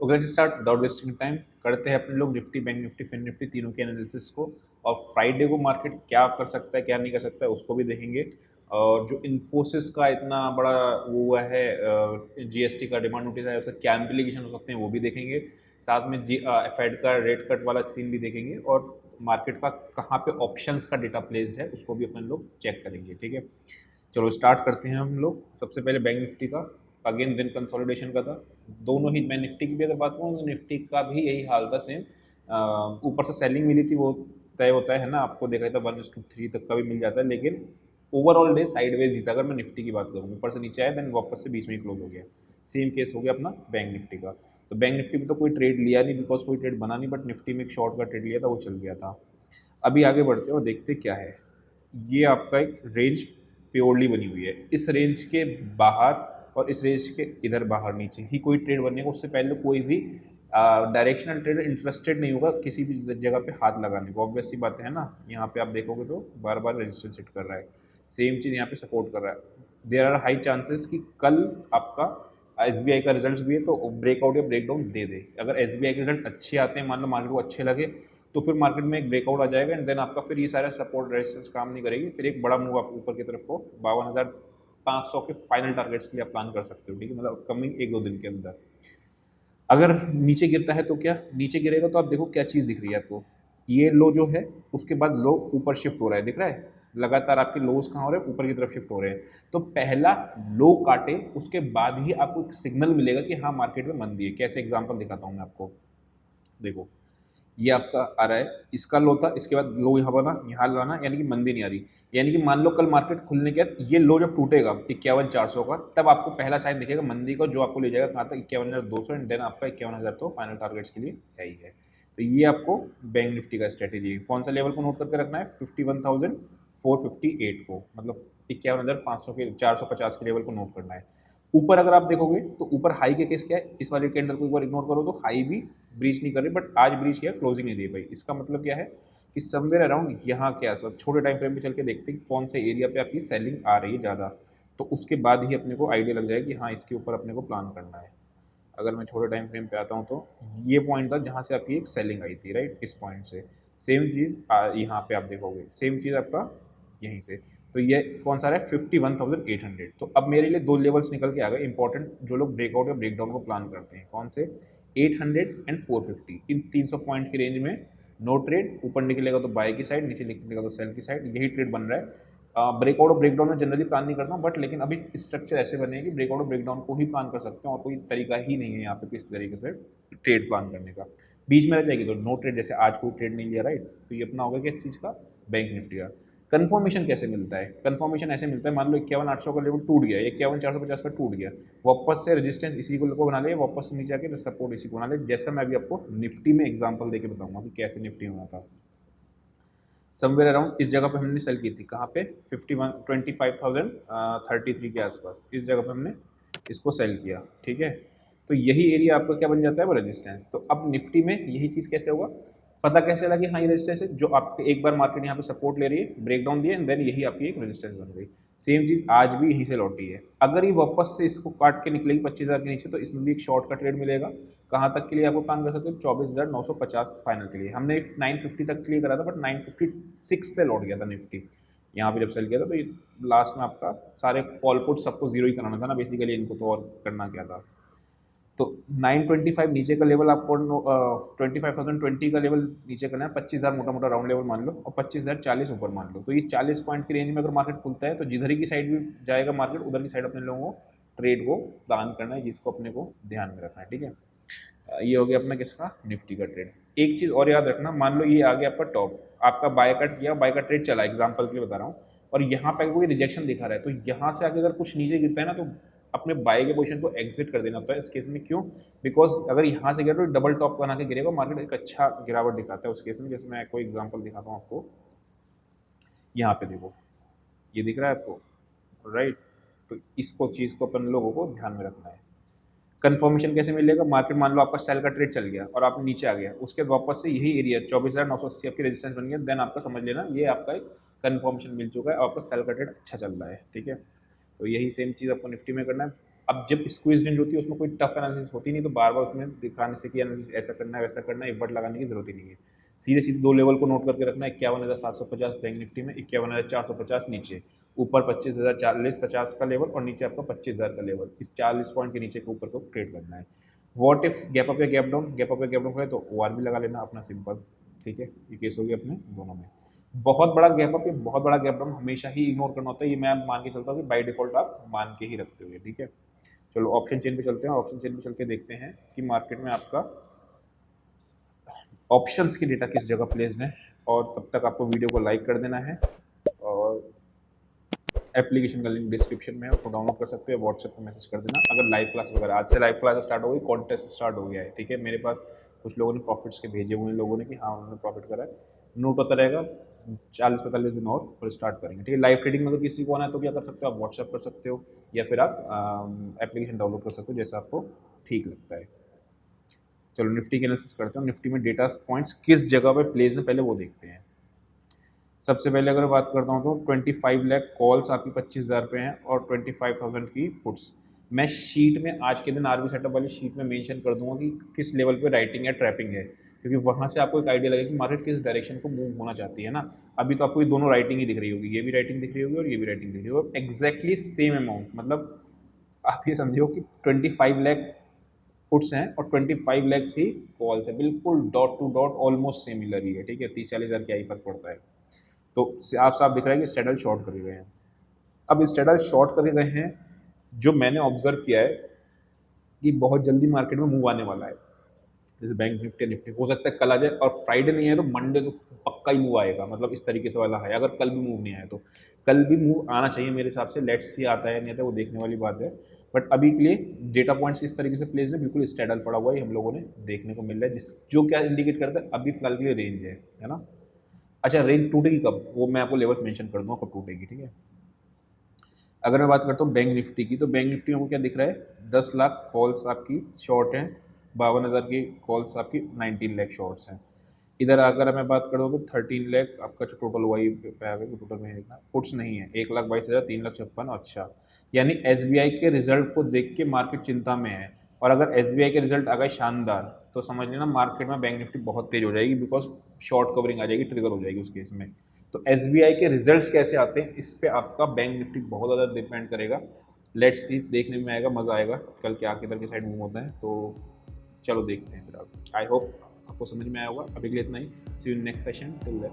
Okay, let's start without wasting time. करते हैं अपने लोग Nifty, bank Nifty, fin Nifty तीनों के एनालिसिस को। और फ्राइडे को मार्केट क्या कर सकता है क्या नहीं कर सकता है उसको भी देखेंगे। और जो इन्फोसिस का इतना बड़ा वो हुआ है, जीएसटी का डिमांड नोटिस है, उसका क्या इम्प्लीकेशन हो सकते हैं वो भी देखेंगे। साथ में फेड का रेट कट वाला सीन भी देखेंगे, और मार्केट का कहाँ पे ऑप्शंस का डेटा प्लेस्ड है उसको भी अपन लोग चेक करेंगे। ठीक है, चलो स्टार्ट करते हैं हम लोग। सबसे पहले बैंक निफ्टी का अगेन दिन कंसोलिडेशन का था। दोनों ही, मैं निफ्टी की भी अगर बात करूँ तो निफ्टी का भी यही हाल था सेम। ऊपर से सेलिंग मिली थी, वो तय होता है ना, आपको देखा था 1:3 तक का भी मिल जाता है, लेकिन ओवरऑल डे साइडवेज जीता। अगर मैं निफ्टी की बात करूँ, ऊपर से नीचे आया, देन वापस से बीच में ही क्लोज हो गया। सेम केस हो गया अपना बैंक निफ्टी का। तो बैंक निफ्टी में तो कोई ट्रेड लिया नहीं, बिकॉज कोई ट्रेड बना नहीं, बट निफ्टी में एक शॉर्ट का ट्रेड लिया था, वो चल गया था। अभी आगे बढ़ते हैं और देखते क्या है। ये आपका एक रेंज प्योरली बनी हुई है। इस रेंज के बाहर और इस रेंज के इधर बाहर नीचे ही कोई ट्रेड बनेगा, उससे पहले कोई भी डायरेक्शनल ट्रेडर इंटरेस्टेड नहीं होगा किसी भी जगह पे हाथ लगाने को। ऑब्वियस सी बात है ना, यहाँ पे आप देखोगे तो बार बार रेजिस्टेंस हिट कर रहा है, सेम चीज़ यहाँ पे सपोर्ट कर रहा है। देयर आर हाई चांसेस कि कल आपका एसबीआई का रिजल्ट भी है तो ब्रेकआउट या ब्रेकडाउन दे दे। अगर एसबीआई के रिजल्ट अच्छे आते हैं, मान लो मार्केट को अच्छे लगे, तो फिर मार्केट में एक ब्रेकआउट आ जाएगा, एंड देन आपका फिर ये सारा सपोर्ट रेजिस्टेंस काम नहीं करेगी, फिर एक बड़ा मूव आप ऊपर की तरफ को 52,500 के फाइनल टारगेट्स के लिए आप प्लान कर सकते हो। ठीक है, मतलब कमिंग एक दो दिन के अंदर। अगर नीचे गिरता है तो क्या नीचे गिरेगा, तो आप देखो क्या चीज़ दिख रही है आपको। ये लो जो है, उसके बाद लो ऊपर शिफ्ट हो रहा है, दिख रहा है लगातार आपके लोज कहाँ हो रहे हैं, ऊपर की तरफ शिफ्ट हो रहे हैं। तो पहला लो काटे उसके बाद ही आपको एक सिग्नल मिलेगा कि हाँ मार्केट में मंदी है। कैसे एग्जांपल दिखाता हूँ मैं आपको, देखो। ये आपका आ रहा है, इसका लो था, इसके बाद लो यहाँ बना, यहाँ लाना, यानी कि मंदी नहीं आ रही। यानी कि मान लो कल मार्केट खुलने के बाद ये लो जब टूटेगा 51,400 का, तब आपको पहला साइन दिखेगा मंदी का, जो आपको ले जाएगा कहाँ तक, 51,200, एंड देन आपका 51,000 तो फाइनल टारगेट्स के लिए है ही है। तो ये आपको बैंक निफ्टी का स्ट्रेटेजी है। कौन सा लेवल को नोट करके रखना है, 51,458 को, मतलब 51,500 के 450 के लेवल को नोट करना है। ऊपर अगर आप देखोगे तो ऊपर हाई के केस क्या है, इस वाले कैंडल को एक बार इग्नोर करो तो हाई भी ब्रीच नहीं कर रही, बट आज ब्रीच किया, क्लोजिंग नहीं दी भाई। इसका मतलब क्या है कि समवेयर अराउंड यहाँ के आसपास छोटे टाइम फ्रेम पे चल के देखते हैं कि कौन से एरिया पे आपकी सेलिंग आ रही है ज़्यादा, तो उसके बाद ही अपने को आइडिया लग जाएगा कि हाँ इसके ऊपर अपने को प्लान करना है। अगर मैं छोटे टाइम फ्रेम पे आता हूँ तो ये पॉइंट था जहाँ से आपकी एक सेलिंग आई थी, राइट, इस पॉइंट से। सेम चीज़ यहाँ पे आप देखोगे, सेम चीज़ आपका यहीं से। तो ये कौन सा रहा है, 51,800। तो अब मेरे लिए दो लेवल्स निकल के आ गए इंपॉर्टेंट, जो लोग ब्रेकआउट या ब्रेकडाउन को प्लान करते हैं। कौन से, 800 एंड 450। इन 300 पॉइंट की रेंज में नो ट्रेड। ऊपर निकलेगा तो बाय की साइड, नीचे निकलेगा तो सेल की साइड, यही ट्रेड बन रहा है। ब्रेकआउट और ब्रेकडाउन में जनरली प्लान नहीं करता हूँ, बट लेकिन अभी स्ट्रक्चर ऐसे बने हैं कि ब्रेकआउट और ब्रेकडाउन को ही प्लान कर सकते हैं, और कोई तरीका ही नहीं है यहाँ पे किस तरीके से ट्रेड प्लान करने का। बीच में रह जाएगी तो नो ट्रेड, जैसे आज कोई ट्रेड नहीं लिया, राइट। तो ये अपना होगा किस चीज़ का, बैंक निफ्टी का। कन्फर्मेशन कैसे मिलता है, कन्फर्मेशन ऐसे मिलता है, मान लो 51,800 का लेवल टूट गया, 51,450 का टूट गया, वापस से रेजिस्टेंस इसी को बना ले, वापस से नीचे आके सपोर्ट इसी को बना ले। जैसा मैं अभी आपको निफ्टी में एग्जांपल देके बताऊंगा कि कैसे निफ्टी में था। समवेयर अराउंड इस जगह पे हमने सेल की थी, कहाँ पे, 25,033 के आसपास, इस जगह पे हमने इसको सेल किया। ठीक है, तो यही एरिया आपका क्या बन जाता है, वो रेजिस्टेंस। तो अब निफ्टी में यही चीज़ कैसे होगा, पता कैसे लगी, हाँ ये रेजिस्टेंस है, जो आपके एक बार मार्केट यहाँ पे सपोर्ट ले रही है, ब्रेकडाउन दिया, एंड देन यही आपकी एक रेजिस्टेंस बन गई। सेम चीज़ आज भी यहीं से लौटी है। अगर ये वापस से इसको काट के निकलेगी 25,000 के नीचे, तो इसमें भी एक शॉर्ट का ट्रेड मिलेगा। कहाँ तक के लिए आपको प्लान कर सकते हो, 24,950 फाइनल के लिए। हमने 950 तक क्लियर करा था, बट 956 से लौट गया था निफ्टी। यहाँ पे जब सेल किया था, तो ये लास्ट में आपका सारे कॉल पुट सबको जीरो ही कराना था ना बेसिकली, इनको तो और करना क्या था। तो 925 नीचे का लेवल आपको 25,020 का लेवल नीचे करना है, 25,000 मोटा मोटा राउंड लेवल मान लो, और 25,040 ऊपर मान लो। तो ये 40 पॉइंट की रेंज में अगर मार्केट खुलता है, तो जिधर ही की साइड भी जाएगा मार्केट, उधर की साइड अपने लोगों को ट्रेड को प्लान करना है, जिसको अपने को ध्यान में रखना है। ठीक है, ये हो गया अपना किसका, निफ्टी का ट्रेड। एक चीज़ और याद रखना, मान लो ये आ गया आपका टॉप, आपका बाय कट किया, बाय का ट्रेड चला, एग्जाम्पल के लिए बता रहा हूँ, और यहाँ पे कोई रिजेक्शन दिखा रहा है, तो यहाँ से आगे अगर कुछ नीचे गिरता है ना, तो अपने बाय के पोजीशन को एग्जिट कर देना होता है इस केस में। क्यों, बिकॉज अगर यहाँ से गिरा तो डबल टॉप बना के गिरेगा, मार्केट एक अच्छा गिरावट दिखाता है उस केस में। जैसे मैं कोई एग्जाम्पल दिखाता हूँ आपको, यहाँ पे देखो, ये दिख रहा है आपको, राइट। तो इसको चीज़ को अपन लोगों को ध्यान में रखना है। कंफर्मेशन कैसे मिलेगा, मार्केट मान लो आपका सेल का ट्रेड चल गया और आप नीचे आ गया, उसके वापस से यही एरिया 24,980 आपकी रेजिस्टेंस बन गया, देन आपका समझ लेना ये आपका एक कंफर्मेशन मिल चुका है, आपका सेल का ट्रेड अच्छा चल रहा है। ठीक है, तो यही सेम चीज़ आपको निफ्टी में करना है। अब जब स्क्वीज रेंज होती है उसमें कोई टफ एनालिसिस होती नहीं, तो बार बार उसमें दिखाने से कि एनालिसिस ऐसा करना है वैसा करना है, एक वर्ड लगाने की जरूरत ही नहीं है। सीधे सीधे दो लेवल को नोट करके रखना है, 51,750 बैंक निफ्टी में, 51,450 नीचे, ऊपर 25,040-50 का लेवल और नीचे आपका 25,000 का लेवल, इस 40 पॉइंट के नीचे के ऊपर को ट्रेड करना है। वॉट इफ गैप अप या गैप डाउन, गैप अप या गैप डाउन करे तो OR भी लगा लेना अपना सिंपल, ठीक है। ये केस हो गया अपने दोनों में। बहुत बड़ा गैप अप या बहुत बड़ा गैप डाउन हमेशा ही इग्नोर करना होता है, ये मैं मान के चलता हूँ कि बाय डिफॉल्ट आप मान के ही रखते हो, ठीक है। चलो ऑप्शन चेन पे चलते हैं, ऑप्शन चेन पे चल के देखते हैं कि मार्केट में आपका ऑप्शंस की डेटा किस जगह प्लेस्ड है। और तब तक आपको वीडियो को लाइक कर देना है और एप्लीकेशन का लिंक डिस्क्रिप्शन में है, उसको डाउनलोड कर सकते हो, व्हाट्सएप पे मैसेज कर देना। अगर लाइव क्लास वगैरह, आज से लाइव क्लास स्टार्ट हो गई, कॉन्टेस्ट स्टार्ट हो गया है, ठीक है। मेरे पास कुछ लोगों ने प्रॉफिट्स के भेजे हुए हैं लोगों ने कि हाँ उन्होंने प्रॉफिट करा है, नोट होता रहेगा। 40-45 दिन और फिर स्टार्ट करेंगे, ठीक है। लाइव ट्रेडिंग में अगर किसी को आना है तो क्या कर सकते हो आप, व्हाट्सएप कर सकते हो या फिर आप एप्लीकेशन डाउनलोड कर सकते हो, जैसा आपको ठीक लगता है। चलो निफ्टी की एनालिसिस करते हैं। निफ्टी में डेटा पॉइंट्स किस जगह पे प्लेस में पहले वो देखते हैं। सबसे पहले अगर बात करता हूँ तो 25 लाख कॉल्स आपकी 25,000 पे हैं और 25,000 की पुट्स। मैं शीट में आज के दिन आरबी सेटअप वाली शीट में मेंशन कर दूंगा कि किस लेवल पे राइटिंग या ट्रैपिंग है, क्योंकि वहाँ से आपको एक आइडिया लगेगा कि मार्केट किस डायरेक्शन को मूव होना चाहती है ना। अभी तो आपको ये दोनों राइटिंग ही दिख रही होगी, ये भी राइटिंग दिख रही होगी और ये भी राइटिंग दिख रही होगी, एग्जैक्टली सेम अमाउंट। मतलब आप ये समझो कि 25 लाख पुट्स हैं और 25 लैक्स ही कॉल्स है, बिल्कुल dot to dot almost similar ही है, ठीक है। 30-40 हज़ार क्या ही फर्क पड़ता है। तो साफ साफ दिख रहा है कि स्ट्रेडल शॉर्ट कर गए हैं। अब स्ट्रेडल शॉर्ट कर गए हैं, जो मैंने ऑब्जर्व किया है कि बहुत जल्दी मार्केट में मूव आने वाला है। जैसे बैंक निफ्टी निफ्टी हो सकता है कल आ जाए, और फ्राइडे नहीं है तो मंडे तो पक्का ही मूव आएगा, मतलब इस तरीके से वाला है। अगर कल भी मूव नहीं आया तो कल भी मूव आना चाहिए मेरे हिसाब से, लेट्स सी आता है नहीं आता वो देखने वाली बात है। बट अभी के लिए डेटा पॉइंट्स किस तरीके से प्लेस है, बिल्कुल स्ट्रेडल पड़ा हुआ है, हम लोगों ने देखने को मिल रहा है, जिस जो क्या इंडिकेट करता है अभी फिलहाल के लिए रेंज है ना। अच्छा रेंज टूटेगी कब, वो मैं आपको लेवल्स मेंशन कर दूंगा कब टूटेगी, ठीक है। अगर मैं बात करता हूँ बैंक निफ्टी की, तो बैंक निफ्टी में क्या दिख रहा है, 10 लाख कॉल्स आपकी शॉर्ट हैं, 52,000 की कॉल्स आपकी 19 लाख शॉर्ट्स हैं। इधर अगर मैं बात करूँ तो 13 लाख आपका जो टोटल हुआ, पे आ गया टोटल में देखना, पुट्स नहीं है, 1,22,000, 3,56,000। अच्छा यानी SBI के रिजल्ट को देख के मार्केट चिंता में है, और अगर SBI के रिजल्ट आ गए शानदार तो समझ लेना मार्केट में बैंक निफ्टी बहुत तेज हो जाएगी, बिकॉज शॉर्ट कवरिंग आ जाएगी, ट्रिगर हो जाएगी उस केस में। तो SBI के रिजल्ट्स कैसे आते हैं इस पे आपका बैंक निफ्टी बहुत ज़्यादा डिपेंड करेगा। लेट्स सी, देखने में आएगा, मज़ा आएगा कल क्या किधर के साइड मूव होता है। तो चलो देखते हैं फिर। आई होप आपको समझ में आया होगा। अभी के लिए इतना ही, see you next session, till then.